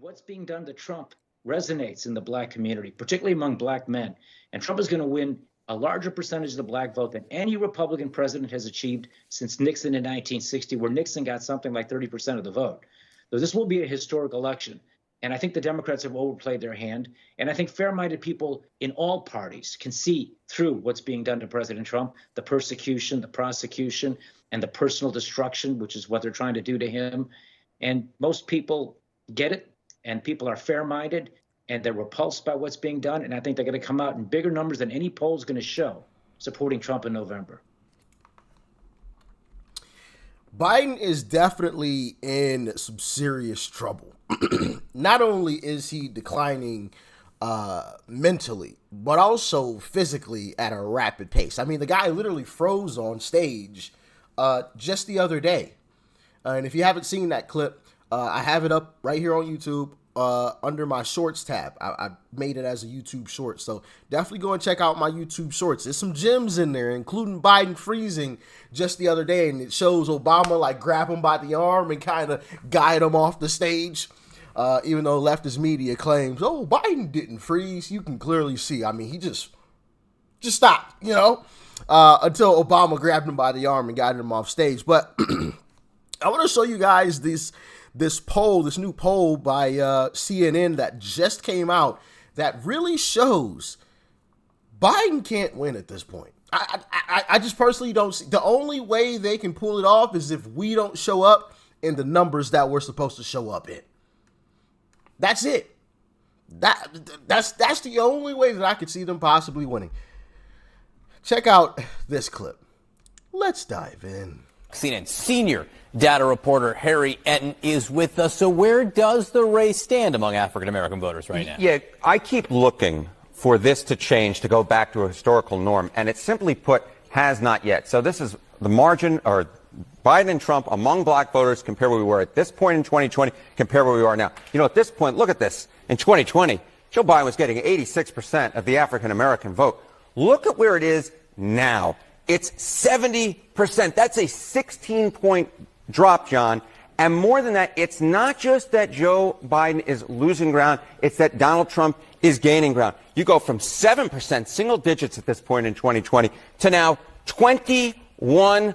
what's being done to Trump resonates in the black community, particularly among black men. And Trump is going to win a larger percentage of the black vote than any Republican president has achieved since Nixon in 1960, where Nixon got something like 30% of the vote. So this will be a historic election. And I think the Democrats have overplayed their hand. And I think fair-minded people in all parties can see through what's being done to President Trump, the persecution, the prosecution, and the personal destruction, which is what they're trying to do to him. And most people get it, and people are fair-minded, and they're repulsed by what's being done. And I think they're going to come out in bigger numbers than any poll is going to show supporting Trump in November. Biden is definitely in some serious trouble. Not only is he declining mentally, but also physically at a rapid pace. I mean, the guy literally froze on stage just the other day. And if you haven't seen that clip, I have it up right here on YouTube under my shorts tab. I made it as a YouTube short. So definitely go and check out my YouTube shorts. There's some gems in there, including Biden freezing just the other day. And it shows Obama like grab him by the arm and kind of guide him off the stage. Even though leftist media claims, oh, Biden didn't freeze. You can clearly see. I mean, he just stopped, until Obama grabbed him by the arm and guided him off stage. But I want to show you guys this new poll by CNN that just came out that really shows Biden can't win at this point. I just personally don't see. The only way they can pull it off is if we don't show up in the numbers that we're supposed to show up in. That's it. That's the only way that I could see them possibly winning. Check out this clip. Let's dive in. CNN senior data reporter Harry Enton is with us. So where does the race stand among African-American voters right now? Yeah, I keep looking for this to change, to go back to a historical norm, and it simply put has not yet. So this is the margin, or Biden and Trump among black voters, compare where we were at this point in 2020, compare where we are now. At this point, look at this. In 2020, Joe Biden was getting 86% of the African-American vote. Look at where it is now. It's 70%. That's a 16-point drop, John. And more than that, it's not just that Joe Biden is losing ground, it's that Donald Trump is gaining ground. You go from 7%, single digits at this point in 2020, to now 21%.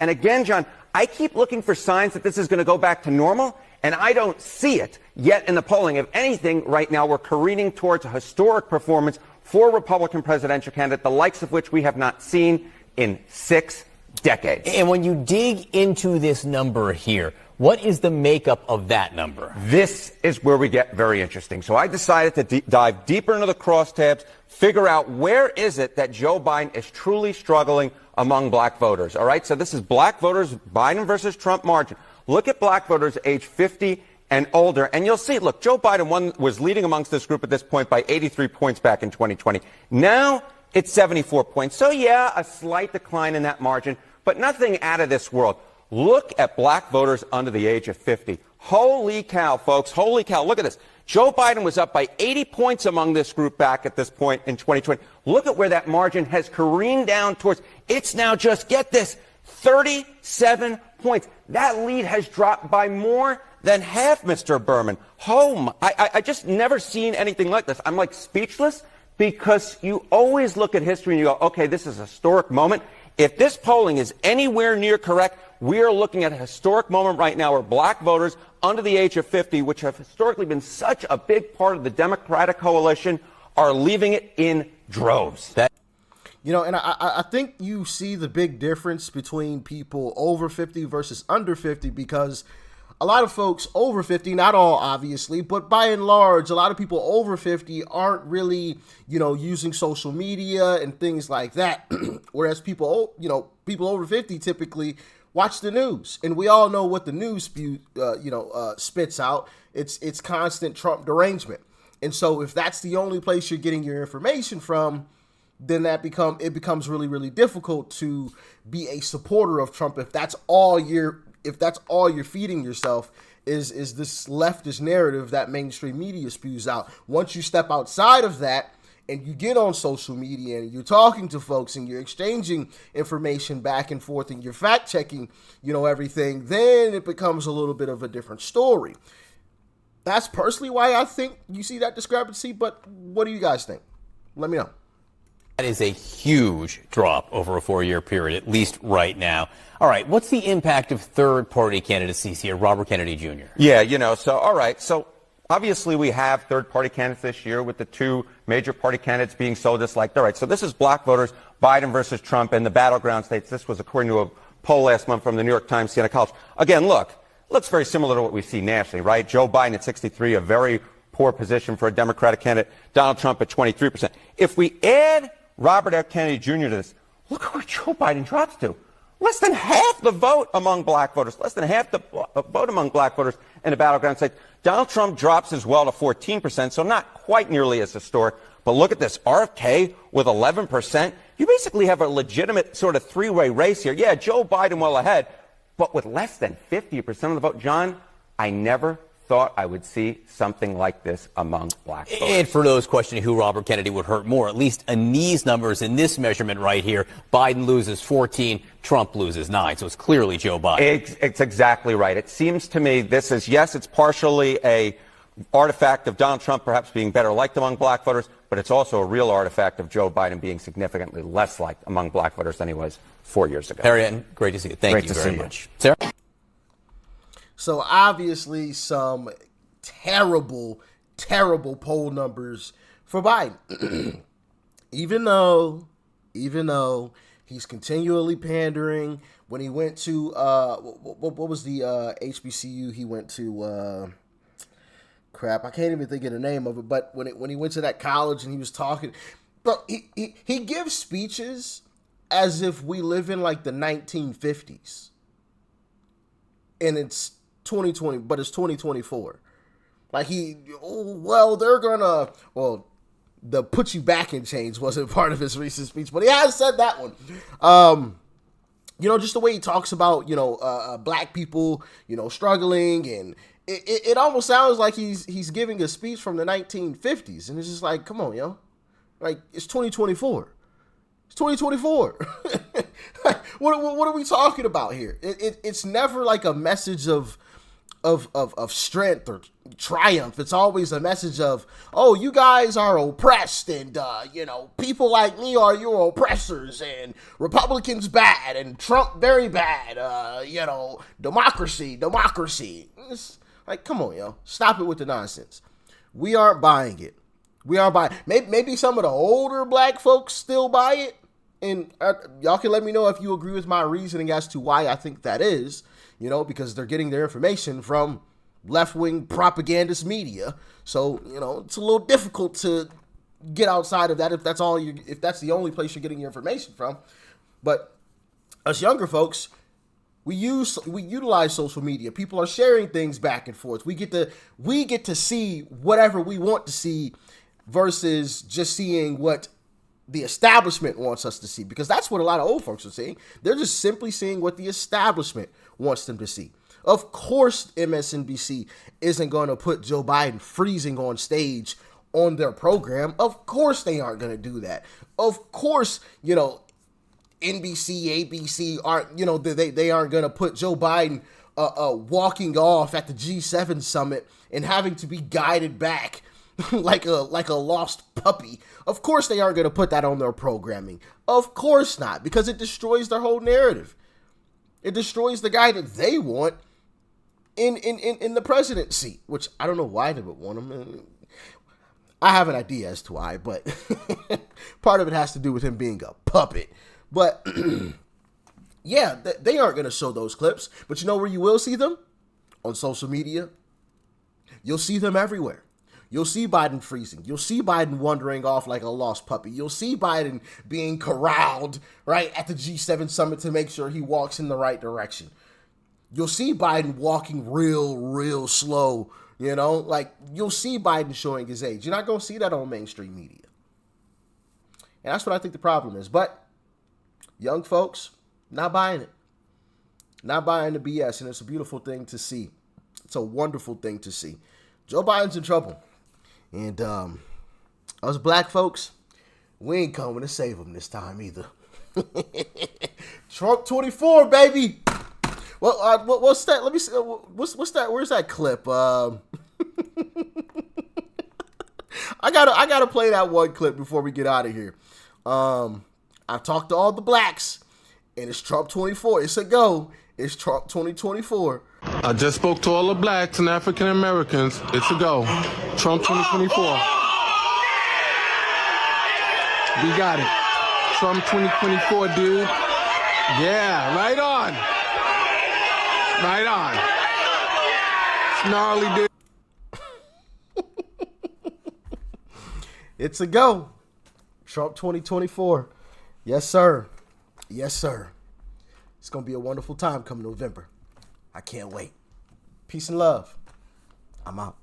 And again, John, I keep looking for signs that this is going to go back to normal, and I don't see it yet in the polling. If anything, right now we're careening towards a historic performance for a Republican presidential candidate, the likes of which we have not seen in 6 decades. And when you dig into this number here, what is the makeup of that number? This is where we get very interesting. So I decided to dive deeper into the crosstabs, figure out where is it that Joe Biden is truly struggling among black voters. All right, so this is black voters, Biden versus Trump margin. Look at black voters age 50 and older, and you'll see, look, Joe Biden was leading amongst this group at this point by 83 points back in 2020. Now it's 74 points. So yeah, a slight decline in that margin, but nothing out of this world. Look at black voters under the age of 50. Holy cow, folks, holy cow. Look at this. Joe Biden was up by 80 points among this group back at this point in 2020. Look at where that margin has careened down towards. It's now just, get this, 37 points. That lead has dropped by more than half, Mr. Berman. I just never seen anything like this. I'm like speechless, because you always look at history and you go, okay, this is a historic moment. If this polling is anywhere near correct, we are looking at a historic moment right now where black voters under the age of 50, which have historically been such a big part of the Democratic coalition, are leaving it in droves. And I think you see the big difference between people over 50 versus under 50, because a lot of folks over 50, not all obviously, but by and large, a lot of people over 50 aren't really, using social media and things like that. Whereas people over 50 typically watch the news, and we all know what the news spits out. It's constant Trump derangement. And so if that's the only place you're getting your information from, then it becomes really, really difficult to be a supporter of Trump if that's all you're feeding yourself is this leftist narrative that mainstream media spews out. Once you step outside of that and you get on social media and you're talking to folks and you're exchanging information back and forth and you're fact checking, everything, then it becomes a little bit of a different story. That's personally why I think you see that discrepancy. But what do you guys think? Let me know. That is a huge drop over a 4-year period, at least right now. All right, what's the impact of third-party candidacies here? Robert Kennedy Jr. Yeah, all right. So obviously we have third-party candidates this year with the two major party candidates being so disliked. All right, so this is black voters, Biden versus Trump in the battleground states. This was according to a poll last month from the New York Times, Siena College. Again, looks very similar to what we see nationally, right? Joe Biden at 63, a very poor position for a Democratic candidate. Donald Trump at 23%. If we add Robert F. Kennedy Jr. to this, look at where Joe Biden drops to. Less than half the vote among black voters. Less than half the vote among black voters in the battleground states. Donald Trump drops as well to 14%, so not quite nearly as historic. But look at this. RFK with 11%. You basically have a legitimate sort of three-way race here. Yeah, Joe Biden well ahead, but with less than 50% of the vote. John, I never thought I would see something like this among black voters. And for those questioning who Robert Kennedy would hurt more, at least in these numbers, in this measurement right here, Biden loses 14, Trump loses 9. So it's clearly Joe Biden. It's exactly right. It seems to me this is, yes, it's partially a artifact of Donald Trump perhaps being better liked among black voters, but it's also a real artifact of Joe Biden being significantly less liked among black voters than he was 4 years ago. Harry Etten, great to see you. Thank you very much. Sarah? So obviously some terrible, terrible poll numbers for Biden. even though he's continually pandering. When he went to what was the HBCU he went to? Crap, I can't even think of the name of it. But when he went to that college and he was talking, but he gives speeches as if we live in like the 1950s, and it's 2020, but it's 2024. Like the put you back in chains wasn't part of his recent speech, but he has said that one. Just the way he talks about, black people, struggling, and it almost sounds like he's giving a speech from the 1950s, and it's just like, come on, like it's 2024. It's 2024. What are we talking about here? It's never like a message of strength or triumph. It's always a message of, oh, you guys are oppressed, and people like me are your oppressors, and Republicans bad, and Trump very bad. Democracy. It's like, come on, stop it with the nonsense. We aren't buying it. Maybe some of the older black folks still buy it, and y'all can let me know if you agree with my reasoning as to why I think that is. Because they're getting their information from left-wing propagandist media. So, it's a little difficult to get outside of that if that's the only place you're getting your information from. But us younger folks, we utilize social media. People are sharing things back and forth. We get to see whatever we want to see versus just seeing what the establishment wants us to see, because that's what a lot of old folks are seeing. They're just simply seeing what the establishment wants them to see. Of course, MSNBC isn't going to put Joe Biden freezing on stage on their program. Of course, they aren't going to do that. Of course, NBC, ABC aren't, they aren't going to put Joe Biden walking off at the G7 summit and having to be guided back like a lost puppy. Of course they aren't going to put that on their programming. Of course not, because it destroys their whole narrative. It destroys the guy that they want in the presidency, which I don't know why they would want him. I have an idea as to why, but part of it has to do with him being a puppet. But yeah, they aren't going to show those clips. But you know where you will see them? On social media. You'll see them everywhere. You'll see Biden freezing. You'll see Biden wandering off like a lost puppy. You'll see Biden being corralled, right, at the G7 summit to make sure he walks in the right direction. You'll see Biden walking real slow, like you'll see Biden showing his age. You're not going to see that on mainstream media. And that's what I think the problem is. But young folks, not buying it. Not buying the BS, and it's a beautiful thing to see. It's a wonderful thing to see. Joe Biden's in trouble. And us black folks, we ain't coming to save him this time either. Trump 24, baby. Well, what's that? Let me see. What's that? Where's that clip? I gotta play that one clip before we get out of here. I've talked to all the blacks, and it's Trump 24. It's a go. It's Trump 2024. I just spoke to all the blacks and African Americans. It's a go. Trump 2024. We got it. Trump 2024, dude. Yeah, right on. Right on. Gnarly, dude. It's a go. Trump 2024. Yes, sir. Yes, sir. It's going to be a wonderful time come November. I can't wait. Peace and love. I'm out.